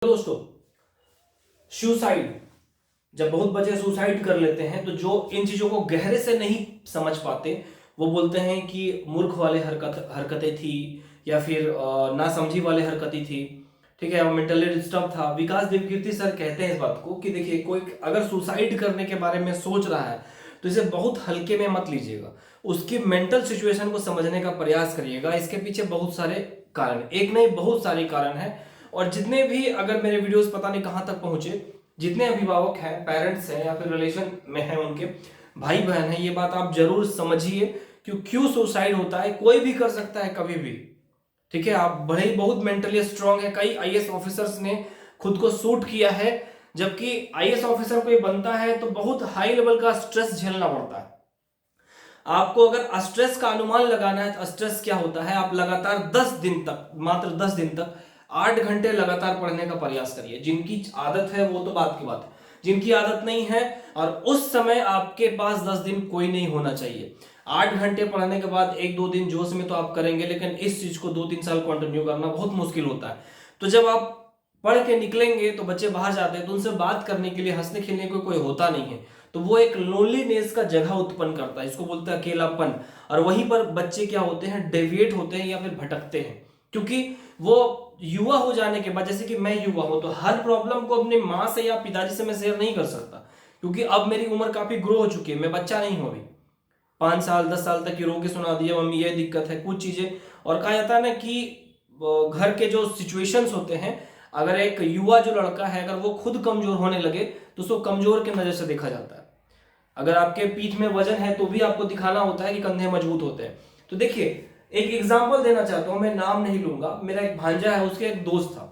दोस्तों, सुसाइड जब बहुत बच्चे सुसाइड कर लेते हैं तो जो इन चीजों को गहरे से नहीं समझ पाते वो बोलते हैं कि मूर्ख वाले हरकतें थी या फिर ना समझी वाले हरकतें थी। ठीक है, मेंटली डिस्टर्ब था। विकास देवकीर्ति सर कहते हैं इस बात को कि देखिए, कोई अगर सुसाइड करने के बारे में सोच रहा है तो इसे बहुत हल्के में मत लीजिएगा। उसकी मेंटल सिचुएशन को समझने का प्रयास करिएगा। इसके पीछे बहुत सारे कारण, एक नहीं बहुत सारे कारण है। और जितने भी, अगर मेरे वीडियोस पता नहीं कहां तक पहुंचे, जितने अभिभावक हैं, पेरेंट्स हैं या फिर रिलेशन में हैं, उनके भाई बहन हैं, ये बात आप जरूर समझिए कि क्यों सुसाइड होता है। कोई भी कर सकता है कभी भी। ठीक है, आप भले ही बहुत मेंटली स्ट्रांग है। कई आईएएस ऑफिसर्स ने खुद को शूट किया है। जबकि आईएएस ऑफिसर कोई बनता है तो बहुत हाई लेवल का स्ट्रेस झेलना पड़ता है। आपको अगर स्ट्रेस का अनुमान लगाना है तो स्ट्रेस क्या होता है, आप लगातार 10 दिन तक, मात्र 10 दिन तक 8 घंटे लगातार पढ़ने का प्रयास करिए। जिनकी आदत है वो तो बात की बात है, जिनकी आदत नहीं है, और उस समय आपके पास 10 दिन कोई नहीं होना चाहिए। 8 घंटे पढ़ने के बाद 1-2 दिन जोश में तो आप करेंगे, लेकिन इस चीज को 2-3 साल कंटिन्यू करना बहुत मुश्किल होता है। तो जब आप पढ़ के निकलेंगे तो बच्चे बाहर जाते हैं तो उनसे बात करने के लिए, हंसने खेलने को कोई होता नहीं है, तो वो एक लोनलीनेस का जगह उत्पन्न करता है। इसको बोलते हैं अकेलापन। और वहीं पर बच्चे क्या होते हैं, डेविएट होते हैं या फिर भटकते हैं। क्योंकि वो युवा हो जाने के बाद, जैसे कि मैं युवा हूं, तो हर प्रॉब्लम को अपने माँ से या पिताजी से मैं शेयर नहीं कर सकता, क्योंकि अब मेरी उम्र काफी ग्रो हो चुकी है। मैं बच्चा नहीं हूं अभी। 5 साल 10 साल तक की रो के सुना दिया, मम्मी ये दिक्कत है, कुछ चीजें। और कहा जाता है ना कि घर के जो सिचुएशंस होते हैं, अगर एक युवा जो लड़का है अगर वो खुद कमजोर होने लगे तो उसको कमजोर के नजर से देखा जाता है। अगर आपके पीठ में वजन है तो भी आपको दिखाना होता है कि कंधे मजबूत होते हैं। तो देखिए, एक एग्जांपल देना चाहता हूं, मैं नाम नहीं लूंगा। मेरा एक भांजा है, उसके एक दोस्त था,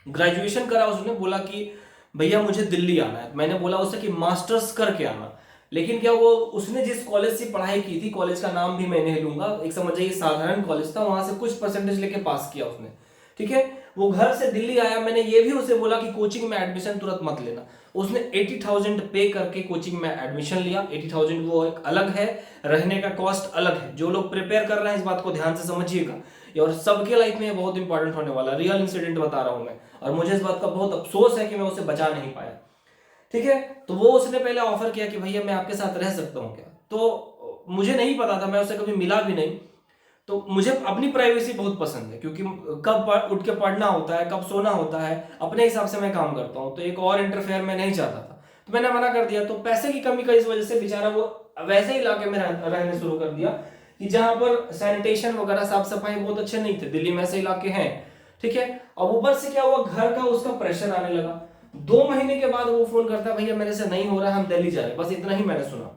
ग्रेजुएशन करा। उसने बोला कि भैया मुझे दिल्ली आना है। मैंने बोला उससे कि मास्टर्स करके आना। लेकिन क्या, वो उसने जिस कॉलेज से पढ़ाई की थी, कॉलेज का नाम भी मैं नहीं लूंगा, एक समझ जाइए साधारण कॉलेज था, वहां से कुछ परसेंटेज लेके पास किया उसने। ठीक है, वो घर से दिल्ली आया। मैंने ये भी उसे बोला कि कोचिंग में एडमिशन तुरंत मत लेना। उसने 80,000 पे करके कोचिंग में एडमिशन लिया। 80,000 वो एक अलग है, रहने का कॉस्ट अलग है। जो लोग प्रिपेयर कर रहे हैं इस बात को ध्यान से समझिएगा, और सबके लाइफ में बहुत इंपॉर्टेंट होने वाला रियल इंसिडेंट बता रहा हूं मैं। और मुझे इस बात का बहुत अफसोस है कि मैं उसे बचा नहीं पाया। ठीक है, तो वो उसने पहले ऑफर किया कि भैया मैं आपके साथ रह सकता हूँ क्या। तो मुझे नहीं पता था, मैं उसे कभी मिला भी नहीं। तो मुझे अपनी प्राइवेसी बहुत पसंद है, क्योंकि कब उठ के पढ़ना होता है, कब सोना होता है, अपने हिसाब से मैं काम करता हूँ। तो एक और इंटरफेयर मैं नहीं चाहता था, तो मैंने मना कर दिया। तो पैसे की कमी का इस वजह से बेचारा वो वैसे इलाके में रहने शुरू कर दिया कि जहां पर सैनिटेशन वगैरह, साफ सफाई बहुत अच्छे नहीं थे। दिल्ली में ऐसे इलाके हैं। ठीक है, अब ऊपर से क्या हुआ, घर का उसका प्रेशर आने लगा। 2 महीने के बाद वो फोन करता है, भैया मेरे से नहीं हो रहा, हम दिल्ली जा रहे हैं। बस इतना ही मैंने सुना,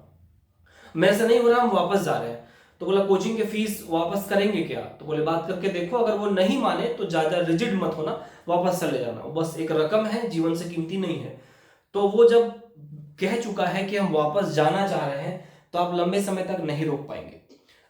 मेरे से नहीं हो रहा, हम वापस जा रहे हैं। तो बोला कोचिंग के फीस वापस करेंगे क्या। तो बोले बात करके देखो, अगर वो नहीं माने तो ज्यादा रिजिड मत होना, वापस चले जाना। बस एक रकम है, जीवन से कीमती नहीं है। तो वो जब कह चुका है कि हम वापस जाना चाह रहे हैं, तो आप लंबे समय तक नहीं रोक पाएंगे।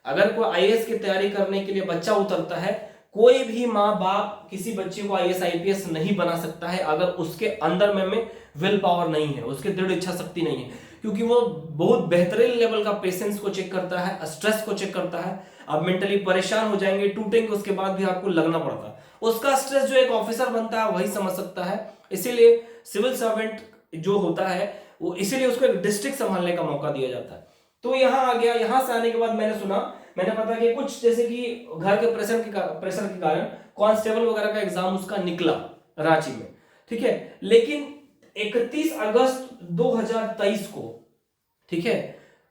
अगर कोई आईएएस की तैयारी करने के लिए बच्चा उतरता है, कोई भी माँ बाप किसी बच्चे को आईएएस आईपीएस नहीं बना सकता है अगर उसके अंदर में विल पावर नहीं है, उसके दृढ़ इच्छा शक्ति नहीं है। क्योंकि वो बहुत बेहतरीन लेवल का पेशेंस को चेक करता है, स्ट्रेस को चेक करता है। आप मेंटली परेशान हो जाएंगे, टूटेंगे, उसके बाद भी आपको लगना पड़ता है। उसका स्ट्रेस जो एक ऑफिसर बनता है वही समझ सकता है। इसीलिए सिविल सर्वेंट जो होता है वो, इसीलिए उसको एक डिस्ट्रिक्ट संभालने का मौका दिया जाता है। तो यहां आ गया। यहां से आने के बाद मैंने सुना, मैंने पता कि कुछ जैसे कि घर के प्रेशर के कारण कांस्टेबल वगैरह का एग्जाम उसका निकला रांची में। ठीक है, लेकिन 31 अगस्त 2023 को, ठीक है,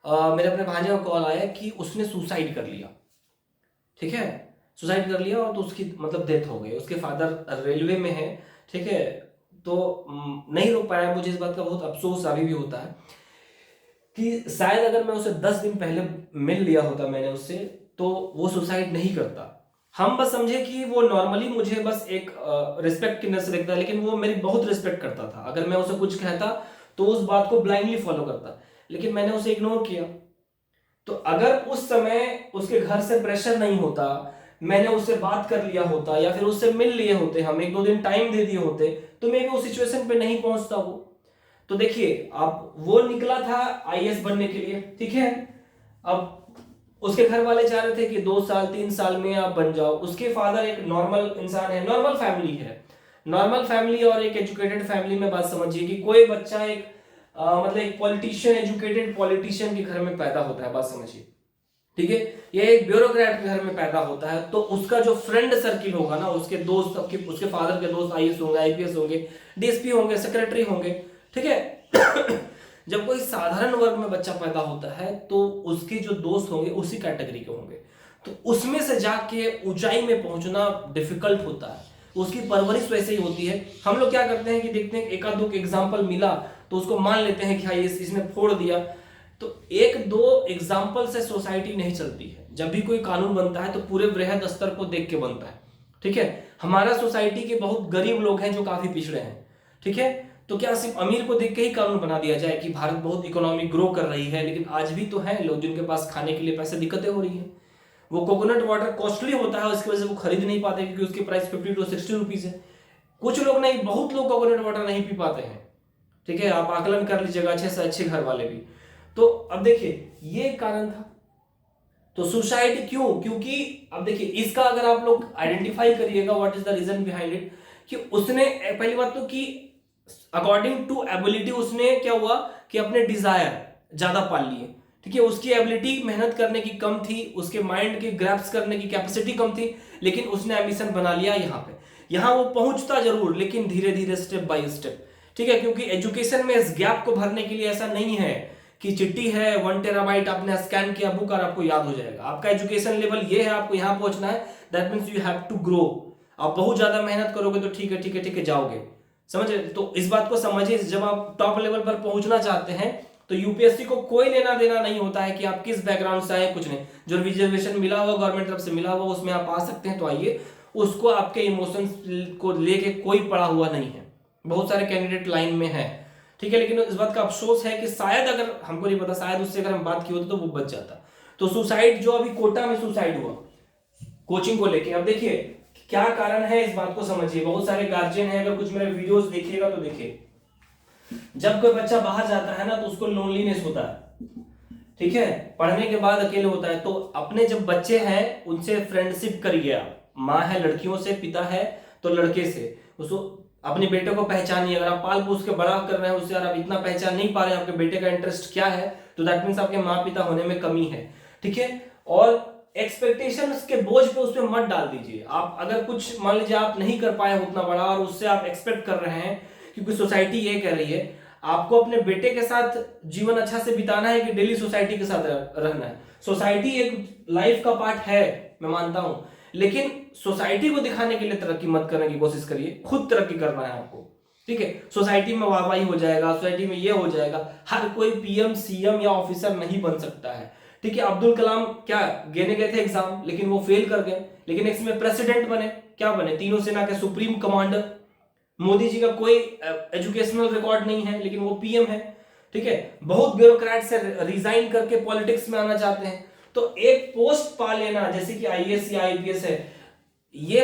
मेरे अपने भांजे का कॉल आया कि उसने सुसाइड कर लिया। ठीक है, सुसाइड कर लिया, और तो उसकी मतलब डेथ हो गई। उसके फादर रेलवे में है। ठीक है, तो नहीं रोक पाया। मुझे इस बात का बहुत अफसोस अभी भी होता है कि शायद अगर मैं उसे 10 दिन पहले मिल लिया होता मैंने उससे, तो वो सुसाइड नहीं करता। हम बस समझे कि वो नॉर्मली मुझे बस एक रिस्पेक्ट की नजर से देखता है, लेकिन वो मेरी बहुत रिस्पेक्ट करता था। अगर मैं उसे कुछ कहता तो उस बात को ब्लाइंडली फॉलो करता, लेकिन मैंने उसे इग्नोर किया। तो अगर उस समय उसके घर से प्रेशर नहीं होता, मैंने उससे बात कर लिया होता या फिर उससे मिल लिए होते, हम 1-2 दिन टाइम दे दिए होते, तो मैं भी उस सिचुएशन पे नहीं पहुंचता वो। तो देखिए, आप वो निकला था आईएएस बनने के लिए। ठीक है, अब उसके घर वाले चाह रहे थे कि 2 साल 3 साल में आप बन जाओ। उसके फादर एक नॉर्मल इंसान है, नॉर्मल फैमिली है, नॉर्मल फैमिली और एक एजुकेटेड फैमिली में बात समझिए कि कोई बच्चा एक मतलब एक पॉलिटिशियन, एजुकेटेड पॉलिटिशियन के घर में पैदा होता है, बात समझिए, ठीक है, ये एक ब्यूरोक्रेट के घर में पैदा होता है, तो उसका जो फ्रेंड सर्किल होगा ना, उसके दोस्त, उसके फादर के दोस्त आईएएस होंगे, आईपीएस होंगे, डीएसपी होंगे, सेक्रेटरी होंगे, ठीक है। जब कोई साधारण वर्ग में बच्चा पैदा होता है तो उसके जो दोस्त होंगे उसी कैटेगरी के होंगे, तो उसमें से जाके ऊंचाई में पहुंचना डिफिकल्ट होता है, उसकी परवरिश वैसे ही होती है। हम लोग क्या करते हैं कि देखते हैं एक आध दो एग्जाम्पल मिला तो उसको मान लेते हैं कि हाँ इसने फोड़ दिया, तो एक दो एग्जाम्पल से सोसाइटी नहीं चलती है। जब भी कोई कानून बनता है तो पूरे वृहद स्तर को देख के बनता है, ठीक है। हमारा सोसाइटी के बहुत गरीब लोग हैं जो काफी पिछड़े हैं, ठीक है, तो क्या सिर्फ अमीर को देख के ही कानून बना दिया जाए कि भारत बहुत इकोनॉमी ग्रो कर रही है, लेकिन आज भी तो है लोग जिनके पास खाने के लिए पैसे दिक्कतें हो रही है। वो कोकोनट वाटर कॉस्टली होता है, उसकी वजह से वो खरीद नहीं पाते क्योंकि उसकी प्राइस 50 to 60 रुपीज है। कुछ लोग नहीं, बहुत लोग कोकोनट वाटर नहीं पी पाते हैं, ठीक है, आप आकलन कर लीजिएगा, अच्छे से अच्छे घर वाले भी। तो अब देखिए ये कारण था। तो सुसाइड क्यों? क्योंकि अब देखिए इसका अगर आप लोग आइडेंटिफाई करिएगा what is the reason behind it, कि उसने पहली बात तो कि अकॉर्डिंग टू एबिलिटी उसने क्या हुआ कि अपने डिजायर ज्यादा पाल लिए, ठीक है, उसकी एबिलिटी मेहनत करने की कम थी, उसके माइंड की ग्रैप्स करने की कैपेसिटी कम थी, लेकिन उसने एम्बिशन बना लिया यहाँ पे। यहाँ वो पहुंचता जरूर लेकिन धीरे धीरे स्टेप बाय स्टेप, ठीक है, क्योंकि एजुकेशन में इस गैप को भरने के लिए ऐसा नहीं है कि चिट्ठी है 1 टेराबाइट आपने स्कैन किया बुक और आपको याद हो जाएगा। आपका एजुकेशन लेवल ये है, आपको यहाँ पहुंचना है, that means you have to grow. आप बहुत ज्यादा मेहनत करोगे तो ठीक है ठीक है ठीक है जाओगे, समझ। तो इस बात को समझिए, जब आप टॉप लेवल पर पहुंचना चाहते हैं तो यूपीएससी को कोई लेना देना नहीं होता है कि आप किस बैकग्राउंड से आए, कुछ नहीं। जो रिजर्वेशन मिला हुआ गवर्नमेंट तरफ से मिला हुआ उसमें आप आ सकते हैं तो आइए, उसको आपके इमोशंस को लेके कोई पड़ा हुआ नहीं है। बहुत सारे कैंडिडेट लाइन में है, ठीक है, लेकिन इस बात का अफसोस है कि शायद, अगर हमको नहीं पता, शायद उससे अगर हम बात की होती तो वो बच जाता। तो सुसाइड जो अभी कोटा में सुसाइड हुआ कोचिंग को लेके, अब देखिए क्या कारण है इस बात को समझिए। बहुत सारे गार्जियन हैं, अगर कुछ मेरे वीडियोस देखिएगा तो देखिए, जब कोई बच्चा बाहर जाता है ना तो उसको लोनलीनेस होता है, ठीक है, पढ़ने के बाद अकेले होता है। तो अपने जब बच्चे हैं उनसे फ्रेंडशिप करिए आप, माँ है लड़कियों से, पिता है तो लड़के से, उसको अपने बेटे को पहचानिए। अगर आप पाल पोस के बड़ा कर रहे हैं उससे, अगर आप इतना पहचान नहीं पा रहे हैं आपके बेटे का इंटरेस्ट क्या है, तो दैट मीन्स आपके माँ पिता होने में कमी है, ठीक है। और एक्सपेक्टेशंस के बोझ पे उस पर मत डाल दीजिए। आप अगर कुछ मान लीजिए आप नहीं कर पाए उतना बड़ा और उससे आप एक्सपेक्ट कर रहे हैं, क्योंकि सोसाइटी ये कह रही है आपको अपने बेटे के साथ जीवन अच्छा से बिताना है कि डेली सोसाइटी के साथ रहना है। सोसाइटी एक लाइफ का पार्ट है, मैं मानता हूं, लेकिन सोसाइटी को दिखाने के लिए तरक्की मत करने की कोशिश करिए, खुद तरक्की करना है आपको, ठीक है। सोसाइटी में वाहवाही हो जाएगा, सोसाइटी में ये हो जाएगा, हर कोई पीएम सीएम या ऑफिसर नहीं बन सकता है, ठीक है। अब्दुल कलाम क्या देने गए थे एग्जाम, लेकिन वो फेल कर गए, लेकिन इसमें प्रेसिडेंट बने, क्या बने, तीनों सेना के सुप्रीम कमांडर। मोदी जी का कोई एजुकेशनल रिकॉर्ड नहीं है लेकिन वो पीएम है, ठीक है। बहुत ब्यूरोक्रेट से रिजाइन करके पॉलिटिक्स में आना चाहते हैं, तो एक पोस्ट पा लेना जैसे कि आईएएस या आईपीएस है, ये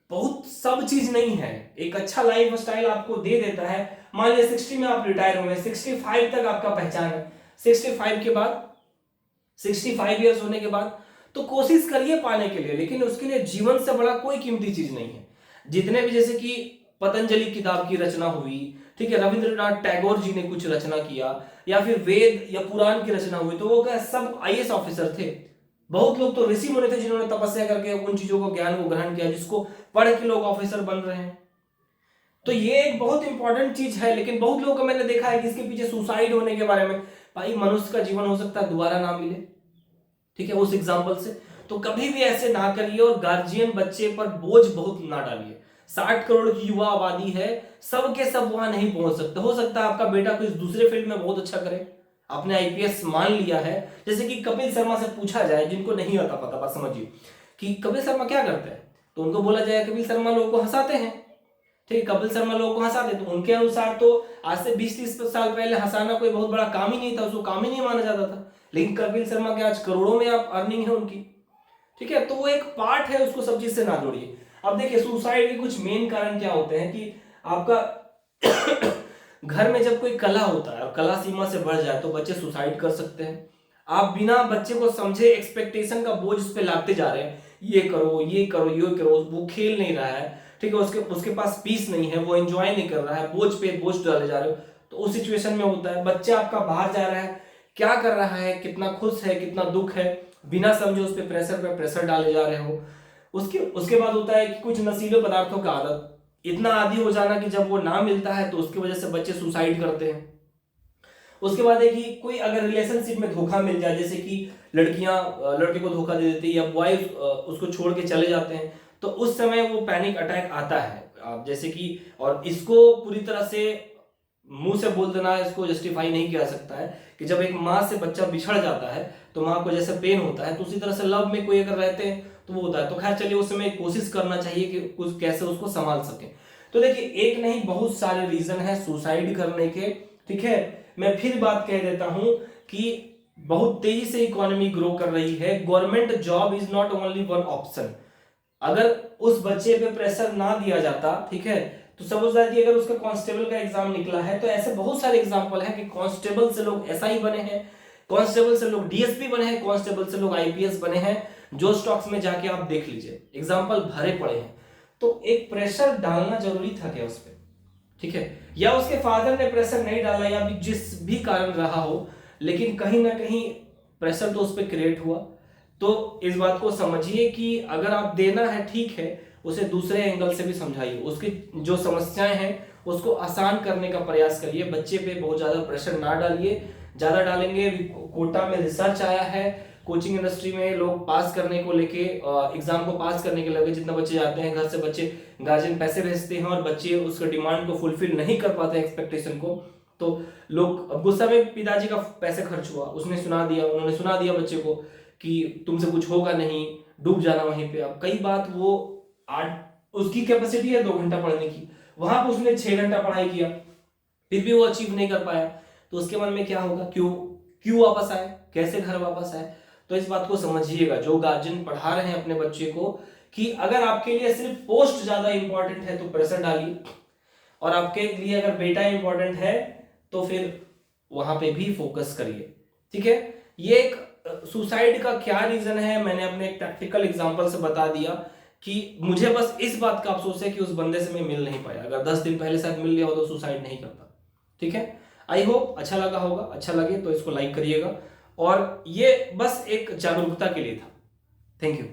बहुत सब चीज नहीं है। एक अच्छा लाइफ स्टाइल आपको दे देता है। मान लीजिए 60 में आप रिटायर हुए, 65 तक आपका पहचान है, 65 के बाद, 65 ईयर्स होने के बाद तो कोशिश करिए पाने के लिए, लेकिन उसके लिए जीवन से बड़ा कोई कीमती चीज नहीं है। जितने भी, जैसे कि पतंजलि किताब की रचना हुई, ठीक है, रविंद्रनाथ टैगोर जी ने कुछ रचना किया, या फिर वेद या पुराण की रचना हुई, तो वो क्या सब आईएएस ऑफिसर थे। बहुत लोग तो ऋषि मुनि थे जिन्होंने तपस्या करके उन चीजों को, ज्ञान को ग्रहण किया, जिसको पढ़ के लोग ऑफिसर बन रहे हैं। तो ये एक बहुत इंपॉर्टेंट चीज है, लेकिन बहुत लोगों को मैंने देखा है कि इसके पीछे सुसाइड होने के बारे में, भाई मनुष्य का जीवन हो सकता है दोबारा ना मिले, ठीक है, उस एग्जाम्पल से। तो कभी भी ऐसे ना करिए, और गार्जियन बच्चे पर बोझ बहुत ना डालिए। 60 करोड़ की युवा आबादी है, सबके सब वहां नहीं पहुंच सकते। हो सकता है आपका बेटा कुछ दूसरे फील्ड में बहुत अच्छा करे, आपने आईपीएस मान लिया है, जैसे कि कपिल शर्मा से पूछा जाए, जिनको नहीं आता पता, बात समझिए कि कपिल शर्मा क्या करते हैं, तो उनको बोला जाए कपिल शर्मा लोगों को हंसाते हैं, ठीक है, कपिल शर्मा लोगों को हंसाते, तो उनके अनुसार तो आज से 20-30 साल पहले हंसाना कोई बहुत बड़ा काम ही नहीं था, उसको काम ही नहीं माना जाता था। लेकिन कपिल शर्मा के आज करोड़ों में आप अर्निंग है उनकी, ठीक है। तो वो एक पार्ट है, उसको सब चीज से ना जोड़िए। अब देखिए सुसाइड के कुछ मेन कारण क्या होते हैं कि आपका घर में जब कोई कला होता है और कला सीमा से बढ़ जाए तो बच्चे सुसाइड कर सकते हैं। आप बिना बच्चे को समझे एक्सपेक्टेशन का बोझ उस पर लादते जा रहे हैं, ये करो ये करो ये करो, वो खेल नहीं रहा है, ठीक है, उसके उसके पास पीस नहीं है, वो एंजॉय नहीं कर रहा है, बोझ पे बोझ डाले जा रहे हो, तो उस सिचुएशन में होता है बच्चा आपका बाहर जा रहा है, क्या कर रहा है, कितना खुश है, कितना दुख है, बिना समझे उस पे प्रेशर डाले जा रहे हो। उसके उसके बाद होता है कि कुछ नशीले पदार्थों का आदत, इतना आदी हो जाना कि जब वो ना मिलता है तो उसकी वजह से बच्चे सुसाइड करते हैं। उसके बाद है कि कोई अगर रिलेशनशिप में धोखा मिल जाए, जैसे कि लड़कियां लड़के को धोखा दे देती है या बॉयज उसको छोड़ के चले जाते हैं, तो उस समय वो पैनिक अटैक आता है। जैसे कि और इसको पूरी तरह से मुंह से बोल देना इसको जस्टिफाई नहीं किया सकता है कि जब एक माँ से बच्चा बिछड़ जाता है तो माँ को जैसे पेन होता है, तो उसी तरह से लव में कोई अगर रहते हैं तो वो होता है। तो खैर चलिए, उस समय कोशिश करना चाहिए कि कुछ कैसे उसको संभाल सके। तो देखिए, एक नहीं बहुत सारे रीजन है सुसाइड करने के, ठीक है। मैं फिर बात कह देता हूं कि बहुत तेजी से इकोनॉमी ग्रो कर रही है, government job is not only one option. अगर उस बच्चे पे प्रेशर ना दिया जाता, ठीक है, तो सपोज दैट अगर उसका कांस्टेबल का एग्जाम निकला है, तो ऐसे बहुत सारे एग्जांपल हैं कि कांस्टेबल से लोग एसआई बने हैं, कांस्टेबल से लोग डीएसपी बने हैं, कांस्टेबल से लोग आईपीएस बने हैं। जो स्टॉक्स में जाके आप देख लीजिए, एग्जांपल भरे पड़े हैं। तो एक प्रेशर डालना जरूरी था क्या उस पर, ठीक है, या उसके फादर ने प्रेशर नहीं डाला या भी जिस भी कारण रहा हो, लेकिन कहीं ना कहीं प्रेशर तो उस पर क्रिएट हुआ। तो इस बात को समझिए कि अगर आप देना है, ठीक है, उसे दूसरे एंगल से भी समझाइए, उसकी जो समस्याएं हैं उसको आसान करने का प्रयास करिए। बच्चे पे बहुत ज्यादा प्रेशर ना डालिए, ज्यादा डालेंगे। कोटा में रिसर्च आया है, कोचिंग इंडस्ट्री में लोग पास करने को लेके, एग्जाम को पास करने के लेके जितना बच्चे जाते हैं घर से, बच्चे गार्जियन पैसे भेजते हैं और बच्चे उसके डिमांड को फुलफिल नहीं कर पाते एक्सपेक्टेशन को, तो लोग अब गुस्सा में, पिताजी का पैसे खर्च हुआ, उन्होंने सुना दिया बच्चे को कि तुमसे कुछ होगा नहीं, डूब जाना वहीं पे। अब कई बात वो उसकी कैपेसिटी है 2 घंटा पढ़ने की, वहां पर उसने 6 घंटा पढ़ाई किया, फिर भी वो अचीव नहीं कर पाया, तो उसके मन में क्या होगा, क्यों वापस आए, कैसे घर वापस आए। तो इस बात को समझिएगा, जो गार्जियन पढ़ा रहे हैं अपने बच्चे को, कि अगर आपके लिए सिर्फ पोस्ट ज्यादा इंपॉर्टेंट है तो प्रेशर डालिए, और आपके लिए अगर बेटा इंपॉर्टेंट है तो फिर वहां पे भी फोकस करिए, ठीक है। ये एक सुसाइड का क्या रीजन है, मैंने अपने एक प्रैक्टिकल एग्जांपल से बता दिया कि मुझे बस इस बात का अफसोस है कि उस बंदे से मैं मिल नहीं पाया। अगर 10 दिन पहले शायद मिल लिया हो तो सुसाइड नहीं करता, ठीक है। आई होप अच्छा लगा होगा, अच्छा लगे तो इसको लाइक करिएगा, और ये बस एक जागरूकता के लिए था। Thank you.